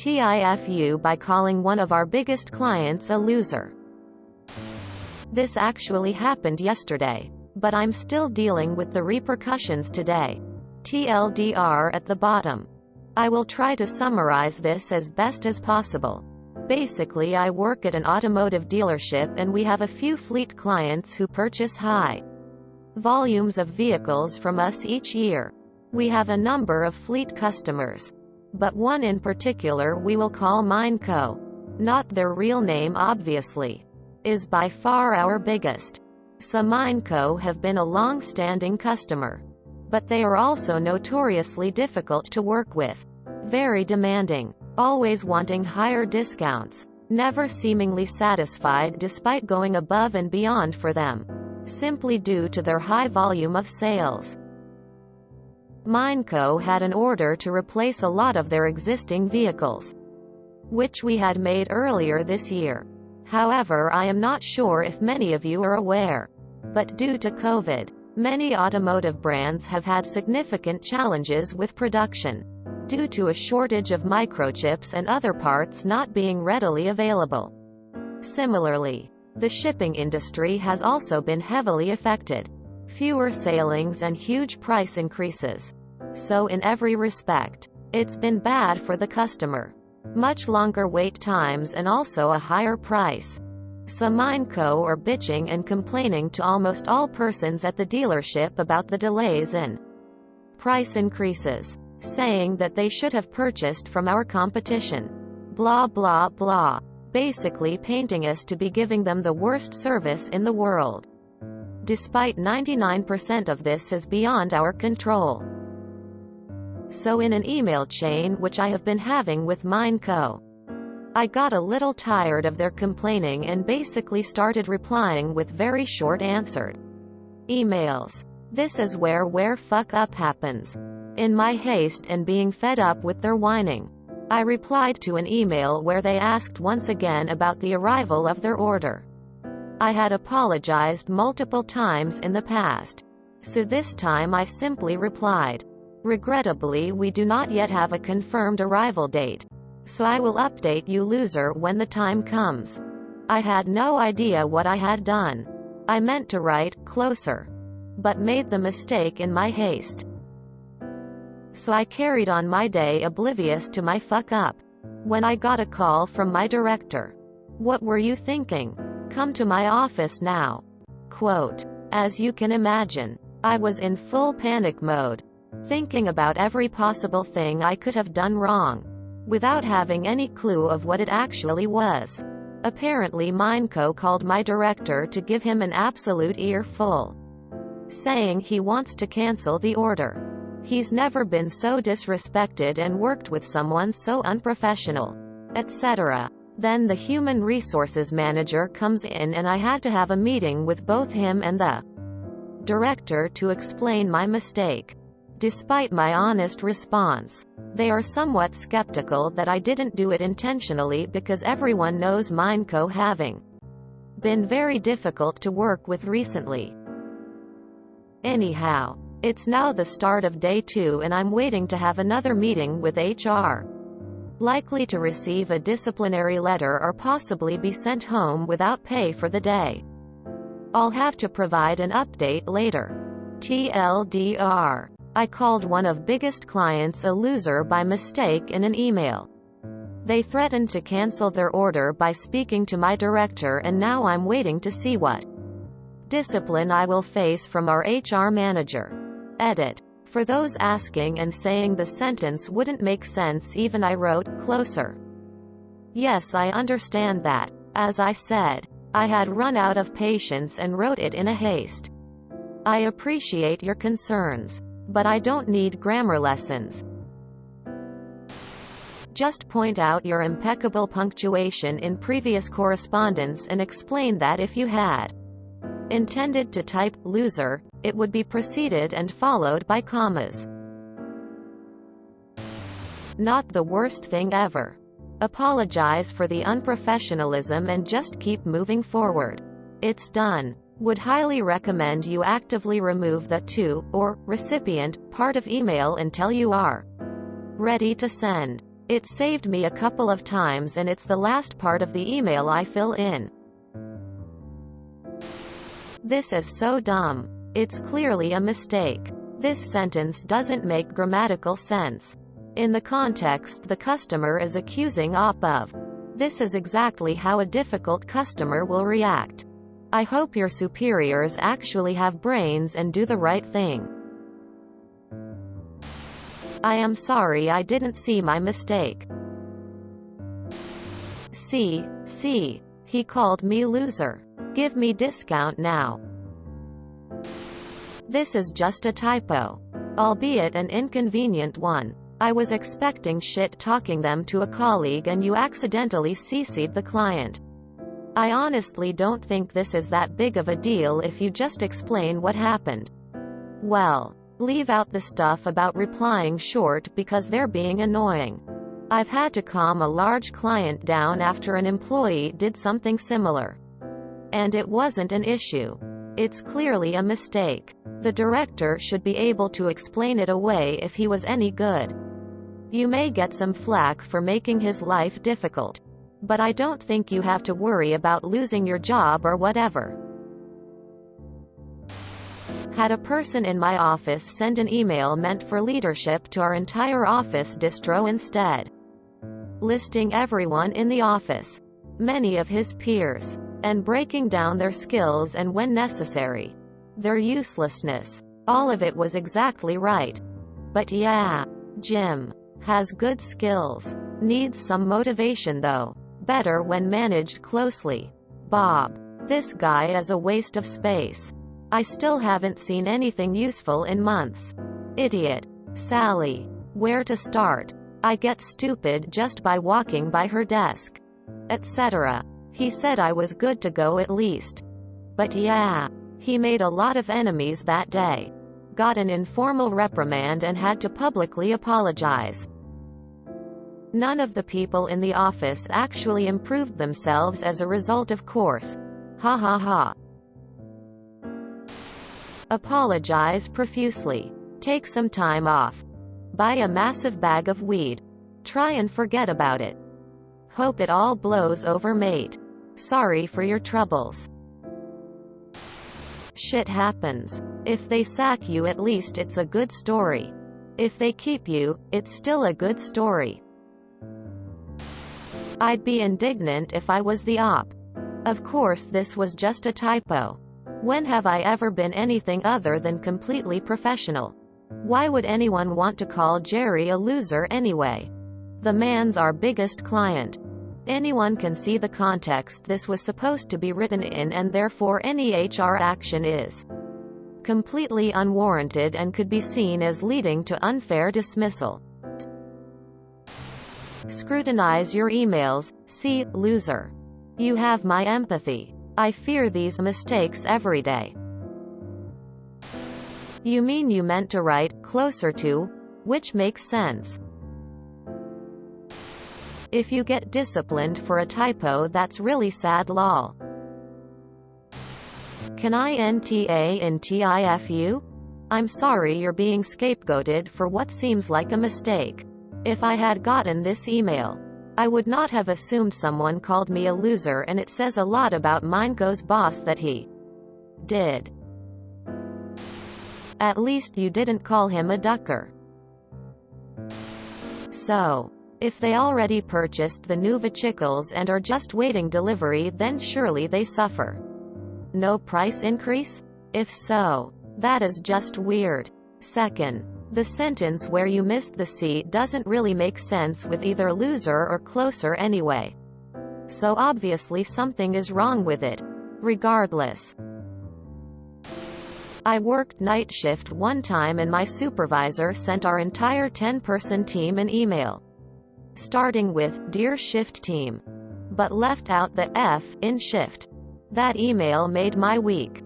TIFU by calling one of our biggest clients a loser. This actually happened yesterday, but I'm still dealing with the repercussions today. TLDR at the bottom. I will try to summarize this as best as possible. Basically, I work at an automotive dealership and we have a few fleet clients who purchase high volumes of vehicles from us each year. We have a number of fleet customers, but one in particular we will call Mineco, not their real name obviously, is by far our biggest. So Mineco have been a long-standing customer, but they are also notoriously difficult to work with. Very demanding, always wanting higher discounts, never seemingly satisfied despite going above and beyond for them, simply due to their high volume of sales. Mineco had an order to replace a lot of their existing vehicles, which we had made earlier this year. However, I am not sure if many of you are aware, but due to COVID, many automotive brands have had significant challenges with production, due to a shortage of microchips and other parts not being readily available. Similarly, the shipping industry has also been heavily affected. Fewer sailings and huge price increases. So in every respect, it's been bad for the customer. Much longer wait times and also a higher price. So Mineco are bitching and complaining to almost all persons at the dealership about the delays and price increases, saying that they should have purchased from our competition. Blah blah blah. Basically painting us to be giving them the worst service in the world. Despite 99% of this is beyond our control. So in an email chain which I have been having with Mineco, I got a little tired of their complaining and basically started replying with very short answered emails. This is where fuck up happens. In my haste and being fed up with their whining, I replied to an email where they asked once again about the arrival of their order. I had apologized multiple times in the past, so this time I simply replied, regrettably we do not yet have a confirmed arrival date, so I will update you loser when the time comes. I had no idea what I had done. I meant to write closer, but made the mistake in my haste. So I carried on my day oblivious to my fuck up. When I got a call from my director. What were you thinking? Come to my office now. Quote. As you can imagine, I was in full panic mode, thinking about every possible thing I could have done wrong, without having any clue of what it actually was. Apparently Mineco called my director to give him an absolute earful, saying he wants to cancel the order. He's never been so disrespected and worked with someone so unprofessional, etc. Then the human resources manager comes in and I had to have a meeting with both him and the director to explain my mistake. Despite my honest response, they are somewhat skeptical that I didn't do it intentionally because everyone knows Mineco having been very difficult to work with recently. Anyhow, it's now the start of day 2 and I'm waiting to have another meeting with HR. Likely to receive a disciplinary letter or possibly be sent home without pay for the day. I'll have to provide an update later. TLDR. I called one of biggest clients a loser by mistake in an email. They threatened to cancel their order by speaking to my director and now I'm waiting to see what discipline I will face from our HR manager. Edit. For those asking and saying the sentence wouldn't make sense even I wrote closer. Yes, I understand that. As I said, I had run out of patience and wrote it in a haste. I appreciate your concerns, but I don't need grammar lessons. Just point out your impeccable punctuation in previous correspondence and explain that if you had intended to type loser, it would be preceded and followed by commas. Not the worst thing ever. Apologize for the unprofessionalism and just keep moving forward. It's done. Would highly recommend you actively remove the to, or, recipient, part of email until you are ready to send. It saved me a couple of times and it's the last part of the email I fill in. This is so dumb. It's clearly a mistake. This sentence doesn't make grammatical sense. In the context the customer is accusing op of. This is exactly how a difficult customer will react. I hope your superiors actually have brains and do the right thing. I am sorry I didn't see my mistake. See, he called me loser. Give me discount now. This is just a typo. Albeit an inconvenient one. I was expecting shit talking them to a colleague and you accidentally CC'd the client. I honestly don't think this is that big of a deal if you just explain what happened. Well, leave out the stuff about replying short because they're being annoying. I've had to calm a large client down after an employee did something similar. And it wasn't an issue. It's clearly a mistake. The director should be able to explain it away if he was any good. You may get some flack for making his life difficult. But I don't think you have to worry about losing your job or whatever. Had a person in my office send an email meant for leadership to our entire office distro instead. Listing everyone in the office. Many of his peers. And breaking down their skills and when necessary. Their uselessness. All of it was exactly right. But yeah. Jim. Has good skills. Needs some motivation though. Better when managed closely. Bob. This guy is a waste of space. I still haven't seen anything useful in months. Idiot. Sally. Where to start? I get stupid just by walking by her desk. Etc. He said I was good to go at least. But yeah. He made a lot of enemies that day. Got an informal reprimand and had to publicly apologize. None of the people in the office actually improved themselves as a result, of course. Ha ha ha. Apologize profusely. Take some time off. Buy a massive bag of weed. Try and forget about it. Hope it all blows over, mate. Sorry for your troubles. Shit happens. If they sack you, at least it's a good story. If they keep you, it's still a good story. I'd be indignant if I was the op. Of course this was just a typo. When have I ever been anything other than completely professional? Why would anyone want to call Jerry a loser anyway? The man's our biggest client. Anyone can see the context this was supposed to be written in, and therefore any HR action is completely unwarranted and could be seen as leading to unfair dismissal. Scrutinize your emails. See, loser. You have my empathy. I fear these mistakes every day. You mean you meant to write closer to, which makes sense. If you get disciplined for a typo, that's really sad, lol. Can I NTA in TIFU? I'm sorry you're being scapegoated for what seems like a mistake. If I had gotten this email, I would not have assumed someone called me a loser, and it says a lot about Mineco's boss that he did. At least you didn't call him a ducker. So, if they already purchased the new vehicles and are just waiting delivery, then surely they suffer no price increase? If so, that is just weird. Second, the sentence where you missed the C doesn't really make sense with either loser or closer anyway. So obviously something is wrong with it. Regardless. I worked night shift one time and my supervisor sent our entire 10-person team an email. Starting with, "Dear shift team," but left out the F in shift. That email made my week.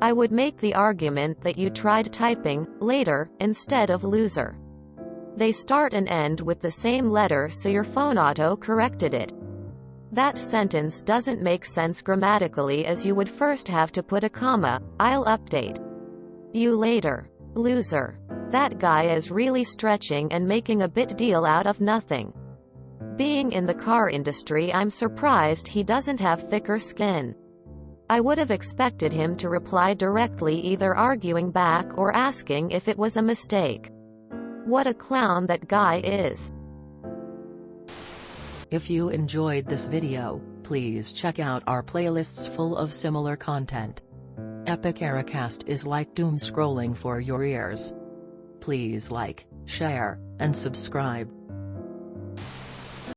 I would make the argument that you tried typing later instead of loser. They start and end with the same letter, so your phone auto-corrected it. That sentence doesn't make sense grammatically, as you would first have to put a comma. I'll update you later. Loser. That guy is really stretching and making a big deal out of nothing. Being in the car industry, I'm surprised he doesn't have thicker skin. I would have expected him to reply directly, either arguing back or asking if it was a mistake. What a clown that guy is. If you enjoyed this video, please check out our playlists full of similar content. Epic Eracast is like doom scrolling for your ears. Please like, share, and subscribe.